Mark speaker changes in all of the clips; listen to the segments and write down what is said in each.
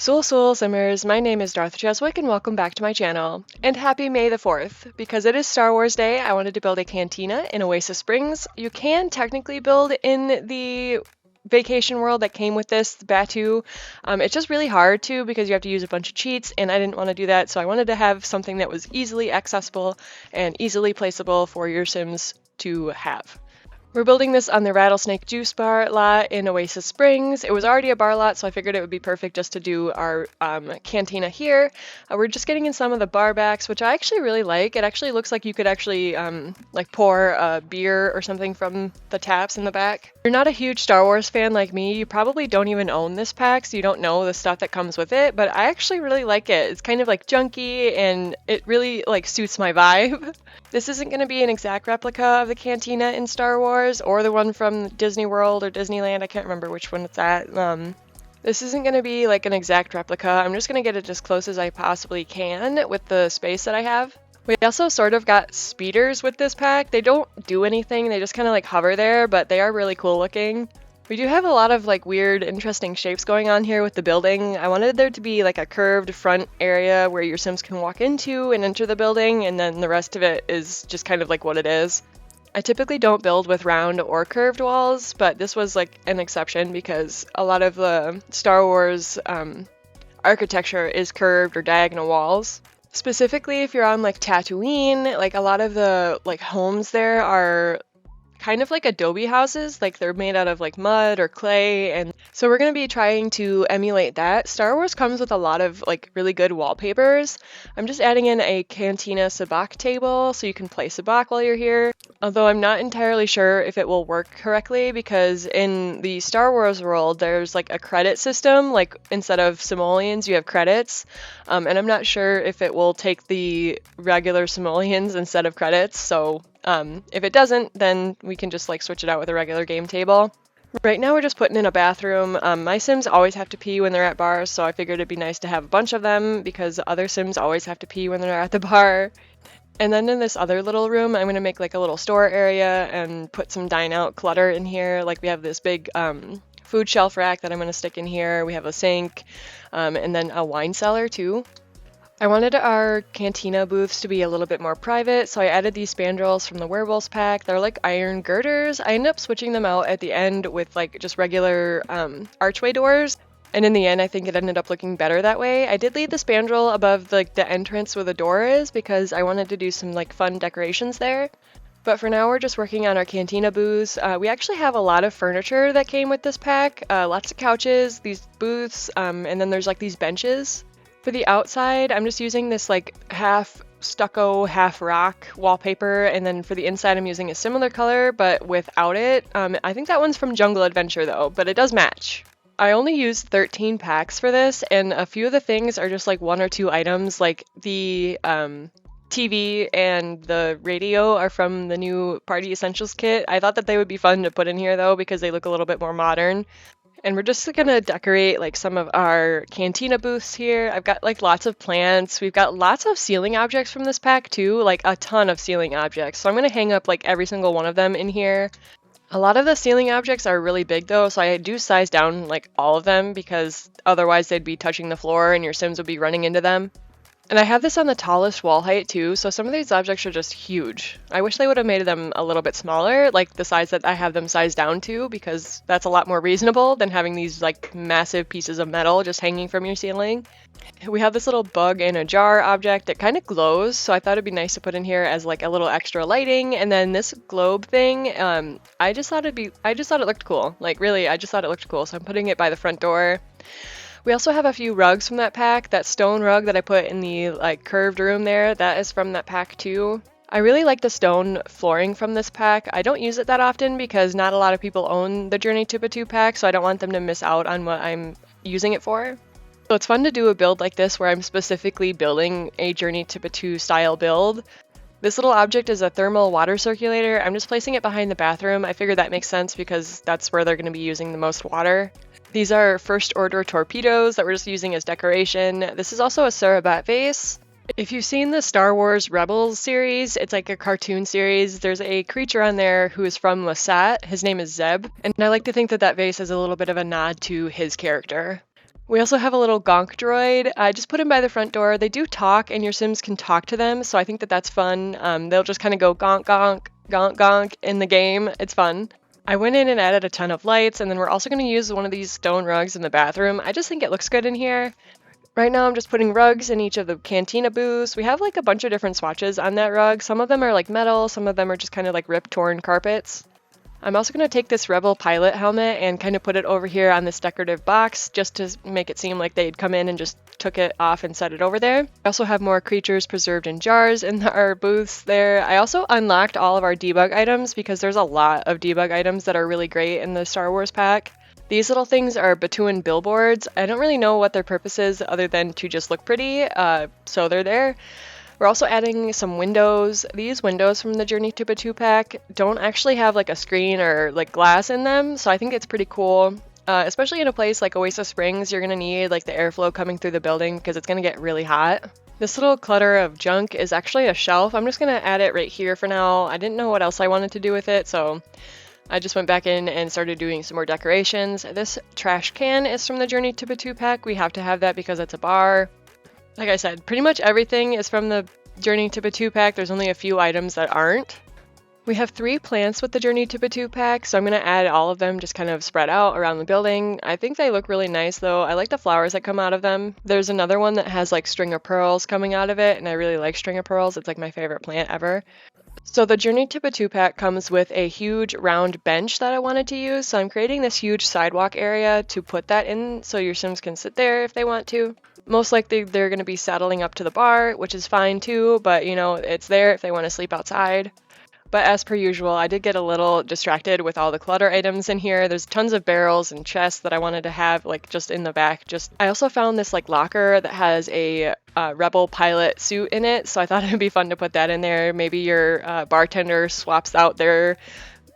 Speaker 1: Soul Simmers, my name is Darth Cheswick and welcome back to my channel. And happy May the 4th! Because it is Star Wars Day, I wanted to build a cantina in Oasis Springs. You can technically build in the vacation world that came with this, the Batu. It's just really hard to because you have to use a bunch of cheats and I didn't want to do that, so I wanted to have something that was easily accessible and easily placeable for your Sims to have. We're building this on the Rattlesnake Juice Bar lot in Oasis Springs. It was already a bar lot, so I figured it would be perfect just to do our cantina here. We're just getting in some of the bar backs, which I actually really like. It actually looks like you could actually like pour a beer or something from the taps in the back. If you're not a huge Star Wars fan like me, you probably don't even own this pack, so you don't know the stuff that comes with it, but I actually really like it. It's kind of like junky, and it really like suits my vibe. This isn't going to be an exact replica of the cantina in Star Wars or the one from Disney World or Disneyland. I can't remember which one it's at. This isn't going to be like an exact replica. I'm just going to get it as close as I possibly can with the space that I have. We also sort of got speeders with this pack. They don't do anything. They just kind of like hover there, but they are really cool looking. We do have a lot of like weird, interesting shapes going on here with the building. I wanted there to be like a curved front area where your Sims can walk into and enter the building, and then the rest of it is just kind of like what it is. I typically don't build with round or curved walls, but this was like an exception because a lot of the Star Wars architecture is curved or diagonal walls. Specifically, if you're on like Tatooine, like a lot of the like homes there are kind of like adobe houses, like they're made out of like mud or clay, and so we're going to be trying to emulate that. Star Wars comes with a lot of like really good wallpapers. I'm just adding in a Cantina sabacc table so you can play sabacc while you're here, although I'm not entirely sure if it will work correctly because in the Star Wars world there's like a credit system, like instead of simoleons you have credits, and I'm not sure if it will take the regular simoleons instead of credits, so if it doesn't, then we can just like switch it out with a regular game table. Right now we're just putting in a bathroom. My Sims always have to pee when they're at bars, so I figured it'd be nice to have a bunch of them because other Sims always have to pee when they're at the bar. And then in this other little room, I'm going to make like a little store area and put some dine out clutter in here. Like we have this big food shelf rack that I'm going to stick in here. We have a sink and then a wine cellar too. I wanted our cantina booths to be a little bit more private, so I added these spandrels from the Werewolves pack. They're like iron girders. I ended up switching them out at the end with like just regular archway doors, and in the end I think it ended up looking better that way. I did leave the spandrel above like the entrance where the door is because I wanted to do some like fun decorations there. But for now we're just working on our cantina booths. We actually have a lot of furniture that came with this pack, lots of couches, these booths, and then there's like these benches. For the outside, I'm just using this like half stucco, half rock wallpaper, and then for the inside I'm using a similar color but without it. I think that one's from Jungle Adventure though, but it does match. I only used 13 packs for this, and a few of the things are just like one or two items, like the TV and the radio are from the new Party Essentials kit. I thought that they would be fun to put in here though because they look a little bit more modern. And we're just gonna decorate like some of our cantina booths here. I've got like lots of plants. We've got lots of ceiling objects from this pack too, like a ton of ceiling objects. So I'm gonna hang up like every single one of them in here. A lot of the ceiling objects are really big though, so I do size down like all of them because otherwise they'd be touching the floor and your Sims would be running into them. And I have this on the tallest wall height too, so some of these objects are just huge. I wish they would have made them a little bit smaller, like the size that I have them sized down to, because that's a lot more reasonable than having these like massive pieces of metal just hanging from your ceiling. We have this little bug in a jar object that kind of glows, so I thought it'd be nice to put in here as like a little extra lighting. And then this globe thing, I just thought it looked cool. Like really, I just thought it looked cool, so I'm putting it by the front door. We also have a few rugs from that pack. That stone rug that I put in the like curved room there, that is from that pack too. I really like the stone flooring from this pack. I don't use it that often because not a lot of people own the Journey to Batuu pack, so I don't want them to miss out on what I'm using it for. So it's fun to do a build like this where I'm specifically building a Journey to Batuu style build. This little object is a thermal water circulator. I'm just placing it behind the bathroom. I figured that makes sense because that's where they're going to be using the most water. These are first order torpedoes that we're just using as decoration. This is also a Sarabat vase. If you've seen the Star Wars Rebels series, it's like a cartoon series. There's a creature on there who is from Lasat. His name is Zeb, and I like to think that that vase is a little bit of a nod to his character. We also have a little gonk droid. I just put him by the front door. They do talk, and your Sims can talk to them, so I think that that's fun. They'll just kind of go gonk, gonk, gonk, gonk in the game. It's fun. I went in and added a ton of lights, and then we're also going to use one of these stone rugs in the bathroom. I just think it looks good in here. Right now I'm just putting rugs in each of the Cantina booths. We have like a bunch of different swatches on that rug. Some of them are like metal, some of them are just kind of like ripped, torn carpets. I'm also going to take this Rebel pilot helmet and kind of put it over here on this decorative box just to make it seem like they'd come in and just took it off and set it over there. I also have more creatures preserved in jars in our booths there. I also unlocked all of our debug items because there's a lot of debug items that are really great in the Star Wars pack. These little things are Batuan billboards. I don't really know what their purpose is other than to just look pretty, so they're there. We're also adding some windows. These windows from the Journey to Batuu pack don't actually have like a screen or like glass in them, so I think it's pretty cool. Especially in a place like Oasis Springs, you're gonna need like the airflow coming through the building because it's gonna get really hot. This little clutter of junk is actually a shelf. I'm just gonna add it right here for now. I didn't know what else I wanted to do with it, so I just went back in and started doing some more decorations. This trash can is from the Journey to Batuu pack. We have to have that because it's a bar. Like I said, pretty much everything is from the Journey to Batuu pack. There's only a few items that aren't. We have 3 plants with the Journey to Batuu pack, so I'm going to add all of them just kind of spread out around the building. I think they look really nice though. I like the flowers that come out of them. There's another one that has like string of pearls coming out of it, and I really like string of pearls. It's like my favorite plant ever. So the Journey to Batuu pack comes with a huge round bench that I wanted to use, so I'm creating this huge sidewalk area to put that in so your Sims can sit there if they want to. Most likely they're going to be saddling up to the bar, which is fine too, but you know, it's there if they want to sleep outside. But as per usual, I did get a little distracted with all the clutter items in here. There's tons of barrels and chests that I wanted to have like just in the back. I also found this like locker that has a Rebel pilot suit in it, so I thought it'd be fun to put that in there. Maybe your bartender swaps out their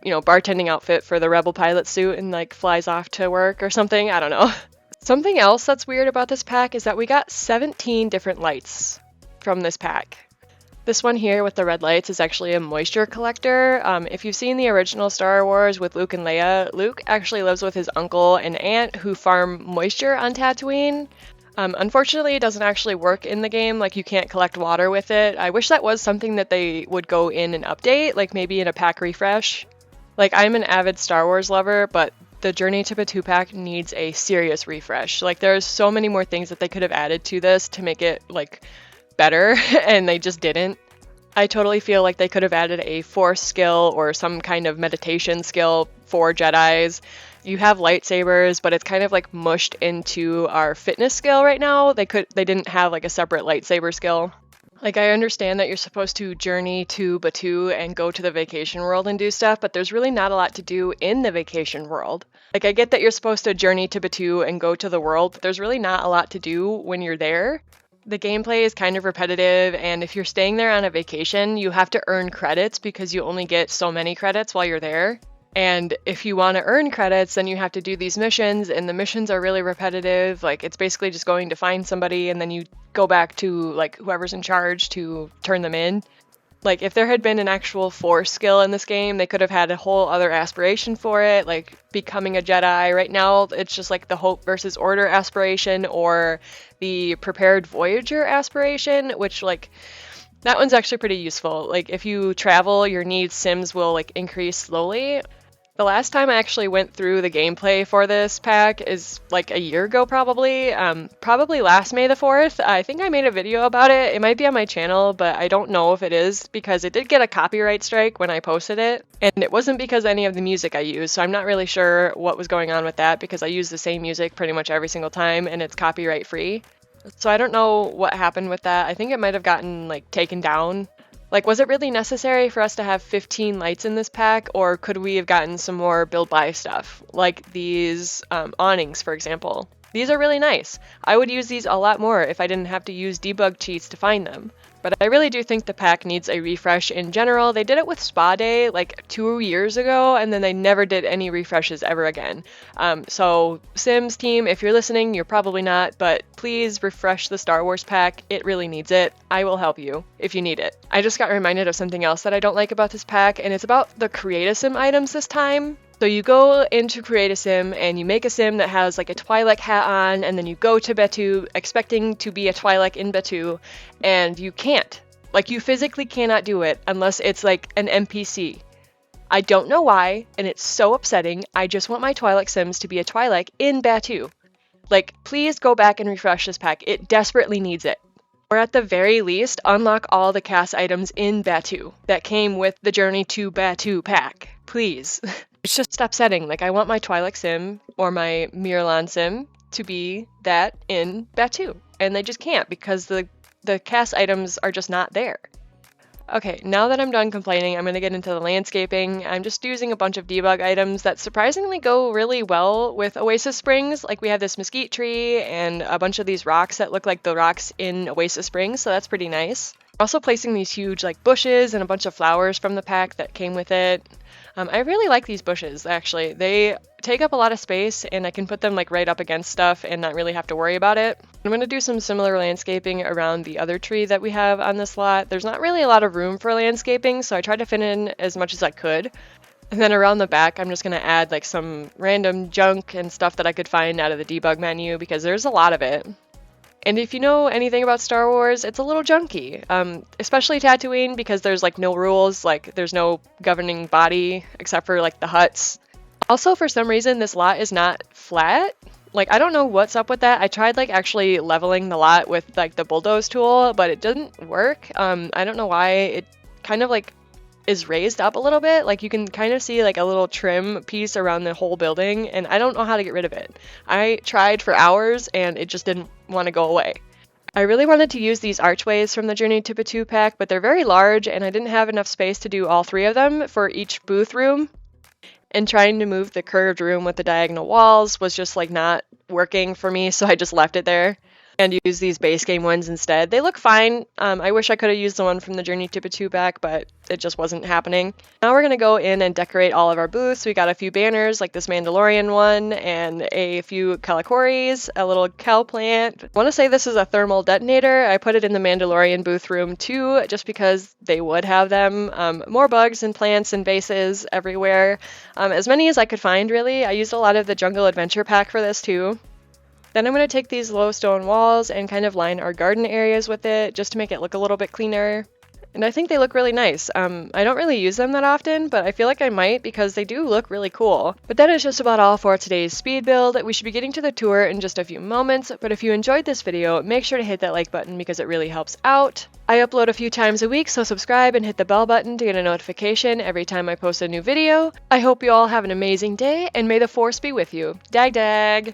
Speaker 1: bartending outfit for the Rebel pilot suit and like flies off to work or something. I don't know. Something else that's weird about this pack is that we got 17 different lights from this pack. This one here with the red lights is actually a moisture collector. If you've seen the original Star Wars with Luke and Leia, Luke actually lives with his uncle and aunt who farm moisture on Tatooine. Unfortunately, it doesn't actually work in the game, like you can't collect water with it. I wish that was something that they would go in and update, like maybe in a pack refresh. Like, I'm an avid Star Wars lover, but the Journey to Batuu pack needs a serious refresh. Like, there's so many more things that they could have added to this to make it, like, better, and they just didn't. I totally feel like they could have added a Force skill or some kind of meditation skill for Jedis. You have lightsabers, but it's kind of like mushed into our fitness skill right now. They didn't have like a separate lightsaber skill. Like, I understand that you're supposed to journey to Batuu and go to the vacation world and do stuff, but there's really not a lot to do in the vacation world. Like, I get that you're supposed to journey to Batuu and go to the world, but there's really not a lot to do when you're there. The gameplay is kind of repetitive, and if you're staying there on a vacation, you have to earn credits because you only get so many credits while you're there. And if you want to earn credits, then you have to do these missions, and the missions are really repetitive. Like, it's basically just going to find somebody, and then you go back to, like, whoever's in charge to turn them in. Like, if there had been an actual Force skill in this game, they could have had a whole other aspiration for it, like becoming a Jedi. Right now, it's just like the Hope versus Order aspiration or the Prepared Voyager aspiration, which, like, that one's actually pretty useful. Like, if you travel, your needs Sims will, like, increase slowly. The last time I actually went through the gameplay for this pack is like a year ago probably. Probably last May the 4th. I think I made a video about it. It might be on my channel, but I don't know if it is because it did get a copyright strike when I posted it. And it wasn't because any of the music I used, so I'm not really sure what was going on with that because I use the same music pretty much every single time and it's copyright free. So I don't know what happened with that. I think it might have gotten like taken down. Like, was it really necessary for us to have 15 lights in this pack, or could we have gotten some more build buy stuff? Like these awnings, for example. These are really nice. I would use these a lot more if I didn't have to use debug cheats to find them. But I really do think the pack needs a refresh in general. They did it with Spa Day like 2 years ago, and then they never did any refreshes ever again. So Sims team, if you're listening, you're probably not, but please refresh the Star Wars pack. It really needs it. I will help you if you need it. I just got reminded of something else that I don't like about this pack, and it's about the Create-A-Sim items this time. So you go in to create a sim and you make a sim that has like a Twi'lek hat on, and then you go to Batuu expecting to be a Twi'lek in Batuu, and you can't. Like, you physically cannot do it unless it's like an NPC. I don't know why, and it's so upsetting. I just want my Twi'lek sims to be a Twi'lek in Batuu. Like, please go back and refresh this pack. It desperately needs it. Or at the very least, unlock all the cast items in Batuu that came with the Journey to Batuu pack. Please. It's just upsetting. Like, I want my Twi'lek sim or my Mirlan sim to be that in Batuu. And they just can't because the cast items are just not there. Okay, now that I'm done complaining, I'm going to get into the landscaping. I'm just using a bunch of debug items that surprisingly go really well with Oasis Springs. Like, we have this mesquite tree and a bunch of these rocks that look like the rocks in Oasis Springs, so that's pretty nice. Also placing these huge like bushes and a bunch of flowers from the pack that came with it. I really like these bushes, actually. They take up a lot of space and I can put them like right up against stuff and not really have to worry about it. I'm going to do some similar landscaping around the other tree that we have on this lot. There's not really a lot of room for landscaping, so I tried to fit in as much as I could. And then around the back, I'm just going to add like some random junk and stuff that I could find out of the debug menu because there's a lot of it. And if you know anything about Star Wars, it's a little junky, especially Tatooine, because there's like no rules, like there's no governing body except for like the huts. Also, for some reason, this lot is not flat. Like, I don't know what's up with that. I tried like actually leveling the lot with like the bulldoze tool, but it didn't work. I don't know why. It kind of like is raised up a little bit. Like, you can kind of see like a little trim piece around the whole building, and I don't know how to get rid of it. I tried for hours and it just didn't want to go away. I really wanted to use these archways from the Journey to Batuu pack, but they're very large and I didn't have enough space to do all 3 of them for each booth room. And trying to move the curved room with the diagonal walls was just like not working for me, so I just left it there and use these base game ones instead. They look fine. I wish I could have used the one from the Journey to Batuu pack, but it just wasn't happening. Now we're going to go in and decorate all of our booths. We got a few banners, like this Mandalorian one, and a few Calicoris, a little cow plant. I want to say this is a thermal detonator. I put it in the Mandalorian booth room too, just because they would have them. More bugs and plants and vases everywhere. As many as I could find, really. I used a lot of the Jungle Adventure pack for this too. Then I'm going to take these low stone walls and kind of line our garden areas with it just to make it look a little bit cleaner. And I think they look really nice. I don't really use them that often, but I feel like I might because they do look really cool. But that is just about all for today's speed build. We should be getting to the tour in just a few moments, but if you enjoyed this video, make sure to hit that like button because it really helps out. I upload a few times a week, so subscribe and hit the bell button to get a notification every time I post a new video. I hope you all have an amazing day, and may the Force be with you. Dag dag!